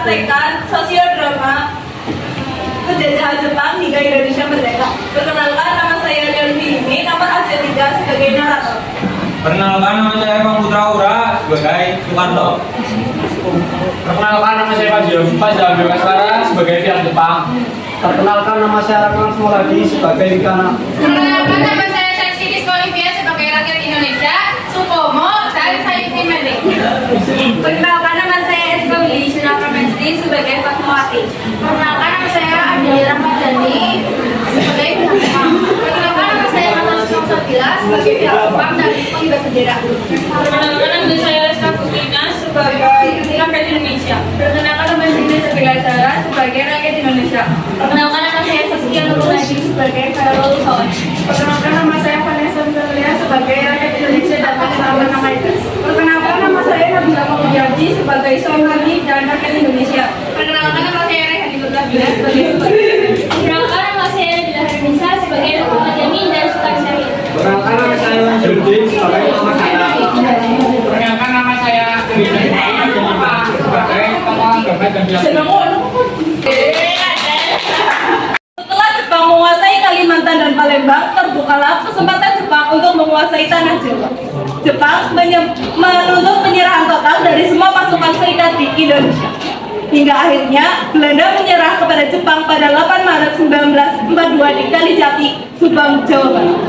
menyelesaikan sosiodrama penjajahan Jepang hingga Indonesia merdeka. Perkenalkan, nama saya Delvi ini, nomor absen 3 sebagai narator. Perkenalkan, nama saya Bang Putra Ura sebagai Sukanto. Perkenalkan, nama saya Pak Jawa Kasara sebagai pihak Jepang. Perkenalkan, nama saya Rakman Semoladi sebagai Wikana. Perkenalkan, nama saya Sanskritis Olivia sebagai rakyat Indonesia. Supomo dan Sayuti Medik. Perkenalkan, nama saya Eska Willy Sunaka Mesri sebagai Fatmawati. Perkenalkan, nama saya Adi Rahmadani sebagai pihak Jepang. Perkenalkan, nama saya Mata Susong Sabila sebagai pihak Jepang dan pengibar bendera. Perkenalkan, nama saya Rizka Putrina sebagai rakyat Indonesia. Perkenalkan, nama saya Sabila Zara sebagai rakyat Indonesia. Perkenalkan, nama saya Saskia Nuruladi sebagai Karol Kawan. Perkenalkan, nama saya Vanessa Misalia sebagai rakyat Indonesia dan penyelamatan nama itu. Perkenalkan, nama saya Nabila Mamudyadi sebagai Somali dan rakyat Indonesia. Perkenalkan, nama saya Rehani Nurulabila sebagai Perkenalkan, nama saya Nabila Harnisa sebagai Muhammad Yamin dan Sukarsari. Perkenalkan, nama saya Jurdin sebagai Muhammad Hana. Perkenalkan, nama saya sebagai Pengelola Dompet dan Biaya. Setelah Jepang menguasai Kalimantan dan Palembang, terbukalah kesempatan Jepang untuk menguasai tanah Jawa. Jepang menuntut penyerahan total dari semua pasukan serikat di Indonesia. Hingga akhirnya Belanda menyerah kepada Jepang pada 8 Maret 1942 di Kalijati, Subang, Jawa Barat.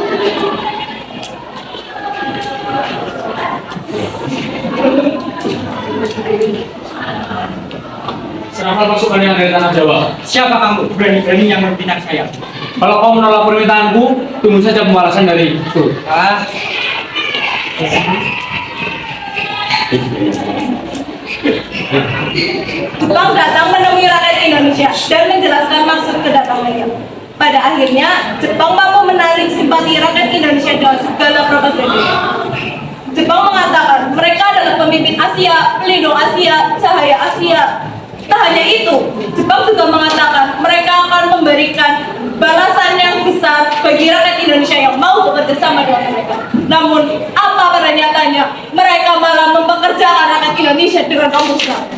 Serahkan pasukan yang dari tanah Jawa. Siapa kamu? Berani-berani yang mempinak saya. Kalau kau menolak permintaanku, tunggu saja pembalasan dari itu. Jepang datang menemui rakyat Indonesia dan menjelaskan maksud kedatangannya. Pada akhirnya, Jepang mampu menarik simpati rakyat Indonesia dengan segala propaganda. Jepang mengatakan mereka adalah pemimpin Asia, pelindung Asia, cahaya Asia. Tak hanya itu, Jepang juga mengatakan mereka akan memberikan balasan yang besar bagi rakyat Indonesia yang mau bekerja sama dengan mereka. Namun, apa pada nyatanya? Mereka malah mempekerjakan rakyat Indonesia dengan kamusnya.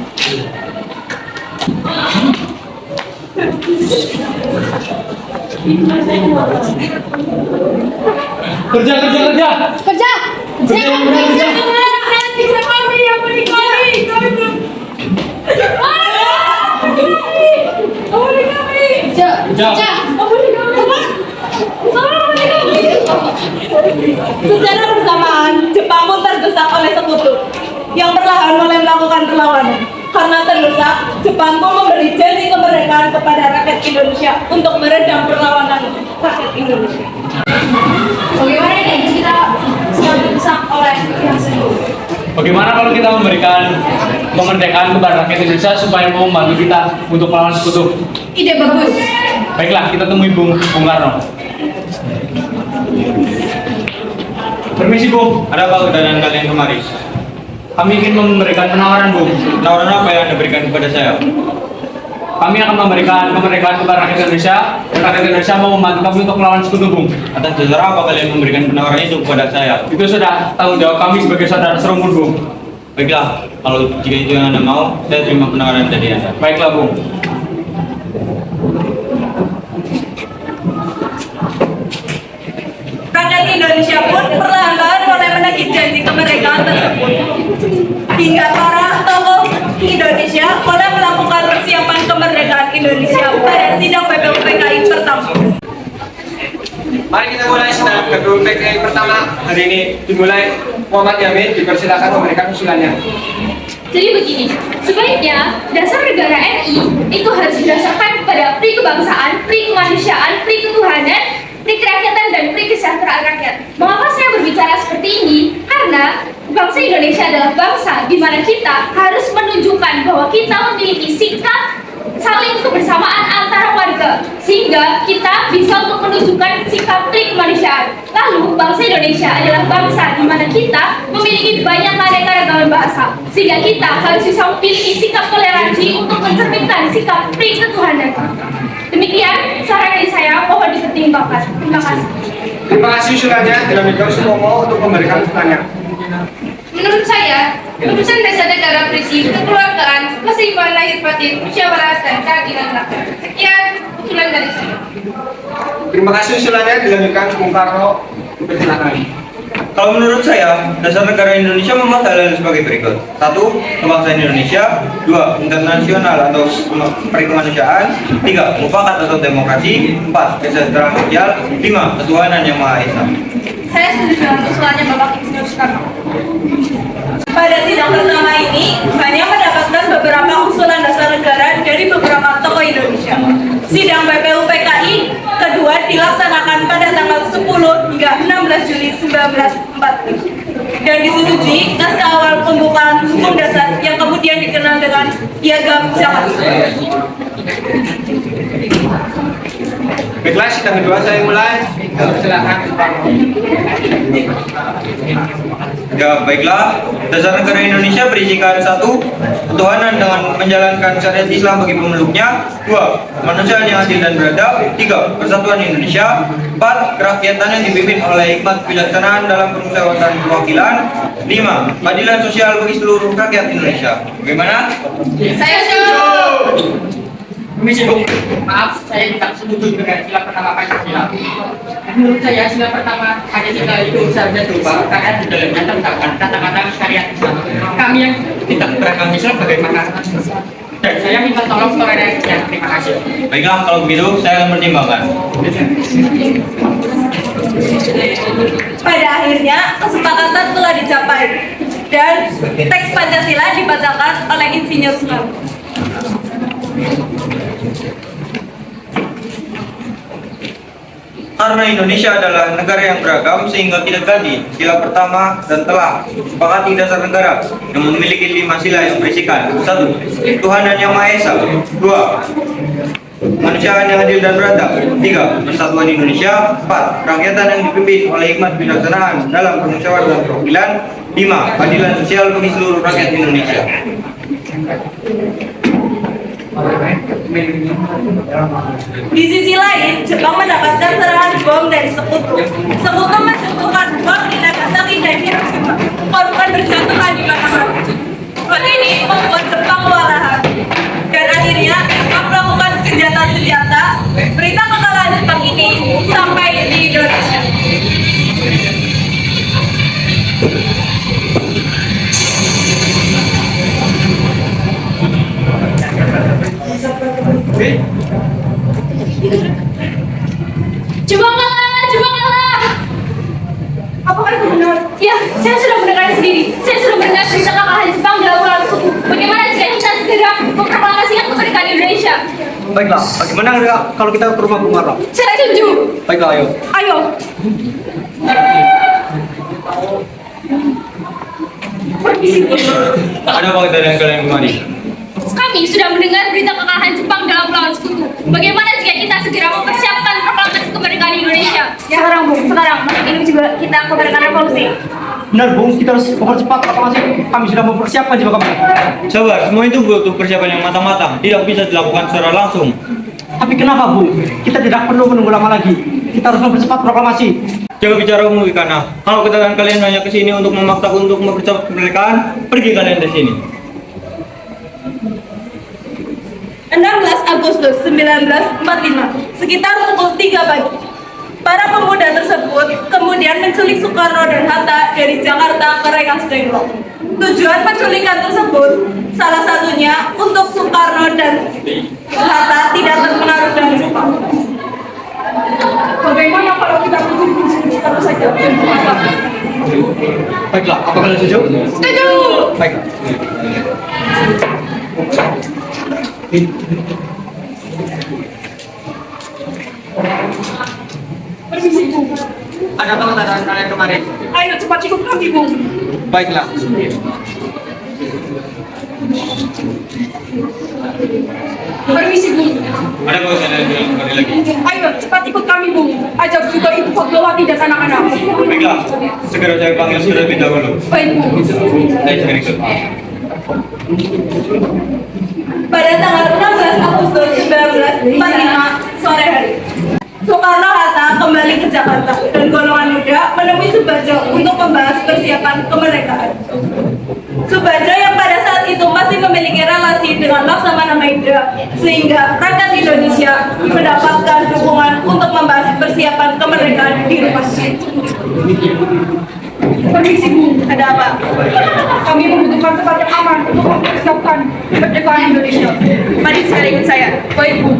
Kerja. Secara bersamaan, Jepang pun terdesak oleh sekutu yang perlahan mulai melakukan perlawanan. Karena terdesak, Jepang pun memberi janji kemerdekaan kepada rakyat Indonesia untuk meredam perlawanan rakyat Indonesia. Bagaimana nih kita sedang didesak oleh pihak sendiri? Bagaimana kalau kita memberikan kemerdekaan kepada rakyat Indonesia supaya mau membantu kita untuk melawan sekutu? Ide bagus. Baiklah, kita temui Bung Karno. Permisi Bung, ada apa kedatangan kalian kemari? Kami ingin memberikan penawaran, Bung. Penawaran apa yang Anda berikan kepada saya? Kami akan memberikan kemerdekaan kepada rakyat Indonesia dan rakyat Indonesia mau membantu kami untuk melawan sekutu, Bung. Atas dasar apa kalian memberikan penawaran itu kepada saya? Itu sudah tanggung jawab kami sebagai saudara serumpun, Bung. Baiklah, kalau jika itu yang Anda mau, saya terima penawaran dari Anda. Baiklah, Bung. Rakyat Indonesia pun perlahan-lahan mulai menagih janji kemerdekaan tersebut. Hingga para tokoh Indonesia mulai melakukan persiapan kemerdekaan Indonesia pada sidang PPUPKI pertama. Mari kita mulai sidang PPUPKI pertama hari ini. Dimulai, Muhammad Yamin dipersilakan memberikan usulannya. Jadi begini, sebaiknya dasar negara RI itu harus didasarkan pada pri kebangsaan, pri kemanusiaan, pri ketuhanan, pri kerakyatan, dan pri kesejahteraan rakyat. Mengapa saya berbicara seperti ini? Karena bangsa Indonesia adalah bangsa di mana kita harus menunjukkan bahwa kita memiliki sikap saling kebersamaan antara warga, sehingga kita bisa untuk menunjukkan sikap pri kemanusiaan. Lalu bangsa Indonesia adalah bangsa di mana kita memiliki banyak keanekaragaman bahasa, sehingga kita harus bisa memiliki sikap toleransi untuk mencerminkan sikap pri ketuhanan. Demikian saran dari saya, mohon dipertimbangkan. Terima kasih. Terima kasih usulannya. Dalam Sumomo untuk memberikan usulannya. Menurut saya, Putusan Dasar Negara berisi kekeluargaan, keseimbangan lahir batin, musyawarah dan keadilan rakyat. Sekian usulan dari saya. Terima kasih usulannya dilanjutkan Bung Karno. Persilakan. Kalau menurut saya, dasar negara Indonesia memuat hal sebagai berikut. 1. Kebangsaan Indonesia. 2. Internasional atau perkemanusiaan. 3. Mufakat atau demokrasi. 4. Kesejahteraan sosial. 5. Ketuhanan yang Maha Esa. Saya setuju dengan usulannya Bapak Insinyur Soekarno. Pada sidang pertama ini, hanya mendapatkan beberapa usulan dasar negara dari beberapa tokoh Indonesia. Sidang BPUPKI kedua dilaksanakan pada tanggal 10 hingga 16 Juli 1945 dan disetujui naskah awal pembukaan hukum dasar yang kemudian dikenal dengan Piagam Jakarta. Baiklah, sidang kedua saya mulai. Silakan. Ya, baiklah. Dasar negara Indonesia berisikan 1. Ketuhanan dengan menjalankan syariat Islam bagi pemeluknya. 2. Kemanusiaan yang adil dan beradab. 3. Persatuan Indonesia. 4. Kerakyatan yang dipimpin oleh hikmat kebijaksanaan dalam permusyawaratan perwakilan. 5. Keadilan sosial bagi seluruh rakyat Indonesia. Bagaimana? Saya setuju. Permisi Bung, maaf saya tidak setuju dengan sila pertama Pancasila. Menurut saya sila pertama Pancasila itu seharusnya berubah karena di dalamnya terdapat kata-kata syariat Islam. Kami yang tidak beragama Islam bagaimana? Dan saya minta tolong toleransinya. Terima kasih. Baiklah, kalau begitu saya akan pertimbangkan. Pada akhirnya, kesepakatan telah dicapai dan teks Pancasila dibacakan oleh Insinyur Soekarno. Karena Indonesia adalah negara yang beragam sehingga tidak ganti sila pertama dan telah disepakati dasar negara yang memiliki 5 sila yang berisikan 1. Ketuhanan yang Maha Esa. 2. Kemanusiaan yang adil dan beradab. 3. Persatuan Indonesia. 4. Kerakyatan yang dipimpin oleh hikmat kebijaksanaan dalam permusyawaratan perwakilan. 5. Keadilan sosial bagi seluruh rakyat Indonesia. Di sisi lain, Jepang mendapatkan serangan bom dari Sekutu. Sekutu menjatuhkan bom di Nagasaki dan Hiroshima. Korban berjatuhan di mana-mana. Hal ini membuat Jepang kewalahan. Dan akhirnya, Jepang melakukan gencatan senjata. Berita kekalahan Jepang ini sampai di Indonesia. Jepang kalah! Apakah itu benar? Ya, saya sudah mendengar sendiri. Saya sudah mendengar berita kekalahan Jepang dalam melawan Sekutu. Bagaimana jika kita segera memproklamasikan kemerdekaan Indonesia? Baiklah, bagaimana kalau kita ke rumah Bung Karno? Saya setuju. Baiklah, ayo. Ayo. Ada apa dengan kalian kemari? Kami sudah mendengar berita kekalahan Jepang dalam melawan Sekutu. Bagaimana jika kita segera mempersiapkan proklamasi kemerdekaan Indonesia? Sekarang, Bung. Sekarang. Ini juga kita kemerdekaan revolusi. Benar, Bung, kita harus mempercepat proklamasi. Kami sudah mempersiapkan juga kami. Sabar, semua itu butuh persiapan yang matang-matang. Tidak bisa dilakukan secara langsung. Tapi kenapa, Bung? Kita tidak perlu menunggu lama lagi. Kita harus mempercepat proklamasi. Jangan bicara umum, Ikana. Kalau kedatangan kalian hanya ke sini untuk memaksa untuk mempercepat kemerdekaan, pergi kalian dari sini. 16 Agustus 1945, sekitar pukul 3 pagi. Para pemuda tersebut kemudian menculik Soekarno dan Hatta dari Jakarta ke Rengas Dengklok. Tujuan penculikan tersebut salah satunya untuk Soekarno dan Hatta tidak terpengaruh dengan Jepang. Bagaimana kalau kita menculik terus saja? Baiklah, apa kalian setuju? Setuju. Baiklah. Permisi, Bung. Ada apa tanda kalian kemarin? Ayo cepat ikut kami, Bung. Baiklah. Permisi, Bung. Ada apa kalian kembali lagi? Ayo cepat ikut kami, Bung. Ajak juga Ibu Fatmawati dan anak-anak. Baiklah, segera saya panggil sudah lebih dahulu. Baik, Bung. Saya segera ikut. Pada tanggal 16 Agustus 1945 sore hari, Soekarno-Hatta kembali ke Jakarta dan golongan muda menemui Subarjo untuk membahas persiapan kemerdekaan. Subaja yang pada saat itu masih memiliki relasi dengan Laksamana Mahendra, sehingga rakyat Indonesia mendapatkan dukungan untuk membahas persiapan kemerdekaan di rumah. Permisi Bu, Ada apa? kami membutuhkan tempat yang aman untuk mempersiapkan kemerdekaan Indonesia. Mari sekarang ikut saya. Baik Bu.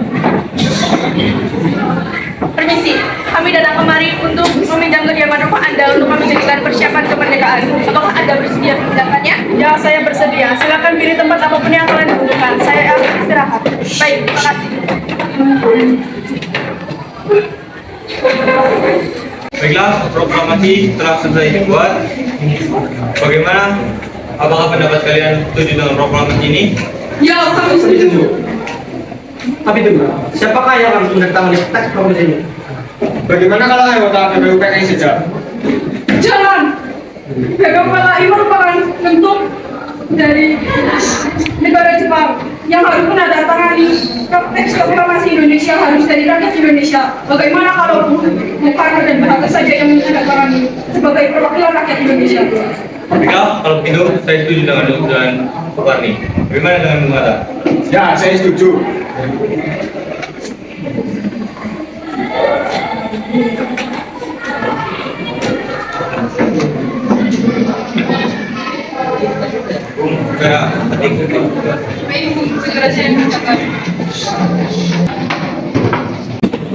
Permisi, kami datang kemari untuk meminjam kediaman rumah Anda untuk memikirkan persiapan kemerdekaan. Apakah Anda bersedia meminjamkannya? Ya, saya bersedia. Silakan pilih tempat apapun yang kalian butuhkan. Saya akan istirahat. Baik, terima kasih. Baiklah, proklamasi telah selesai dibuat. Bagaimana? Apakah pendapat kalian setuju dengan proklamasi ini? Ya, kami setuju. Tapi tunggu, siapakah yang harus menandatangani teks proklamasi ini? Bagaimana kalau anggota BPUPKI saja? Jangan. BPUPKI merupakan bentuk dari negara Jepang yang harus menandatangani teks proklamasi Indonesia harus dari rakyat Indonesia. Bagaimana kalau Bung Karno dan Bung Hatta saja yang menandatangani sebagai perwakilan rakyat Indonesia? Baiklah, kalau begitu saya setuju dengan usulan Pak Parni. Bagaimana dengan Bung Hatta? Ya, saya setuju. Segera ketik. Baik Bu, segera saya mengucapkan.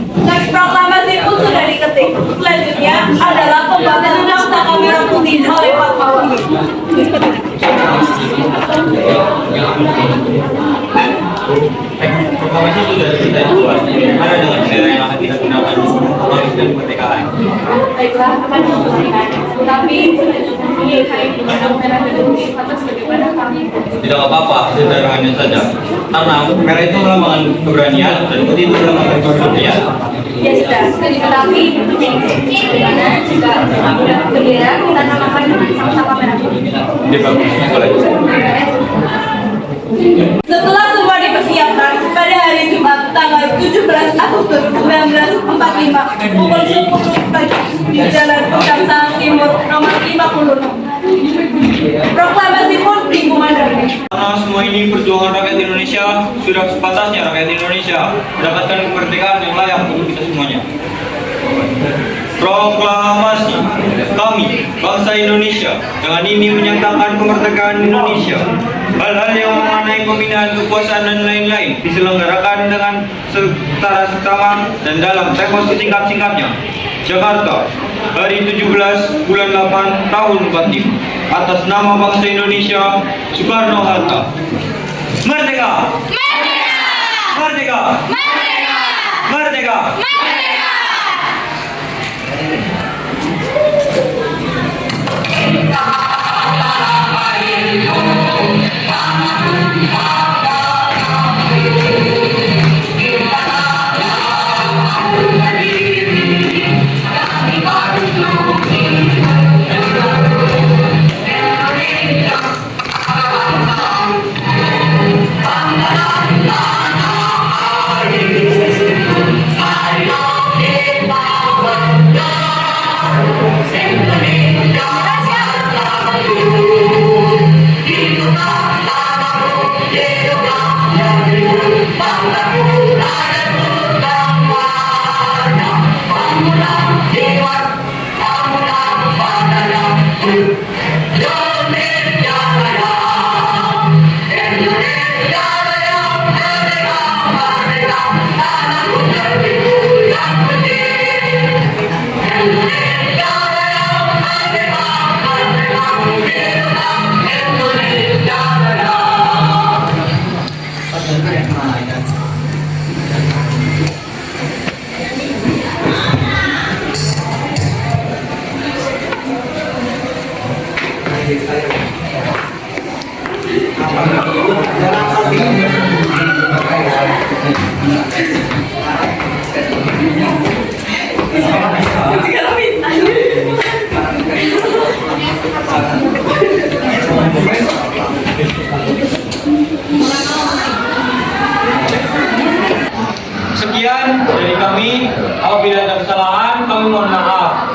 Teks proklamasi pun sudah diketik. Selanjutnya adalah pembahasan Naskah Merah Putih oleh Pak Mawar. Proklamasi sudah selesai dibuat. Bagaimana dengan bendera yang akan kita gunakan untuk proklamasi dan kemerdekaan? Baiklah, akan diperhatikan. Tetapi selanjutnya hari di mana merah putih atas bagaimana kami. Tidak apa-apa, sederhananya saja. Karena merah itu melambangkan keberanian dan putih itu melambangkan keberanian. Ya sudah, tetapi bagaimana jika bendera kita namakan dengan sama-sama merah putih. Ini bagus, boleh. Setelah semua dipersiapkan, pada hari Jumat tanggal 17 Agustus 1945 pukul 10 pagi di Jalan Pegangsaan Timur nomor 56. Proklamasi pun dikumandangkan. Karena semua ini perjuangan rakyat Indonesia, sudah sepantasnya rakyat Indonesia mendapatkan kemerdekaan yang layak untuk kita semuanya. Proklamasi kami, bangsa Indonesia, dengan ini menyatakan kemerdekaan Indonesia. Hal-hal yang mengenai pembinaan kekuasaan dan lain-lain diselenggarakan dengan secara seksama dan dalam tempo sesingkat-singkatnya. Jakarta, hari 17 bulan 8 tahun 45. Atas nama bangsa Indonesia, Soekarno Hatta. Merdeka! Merdeka! Merdeka! Merdeka! Sekian dari kami. Apabila ada kesalahan, kami mohon maaf.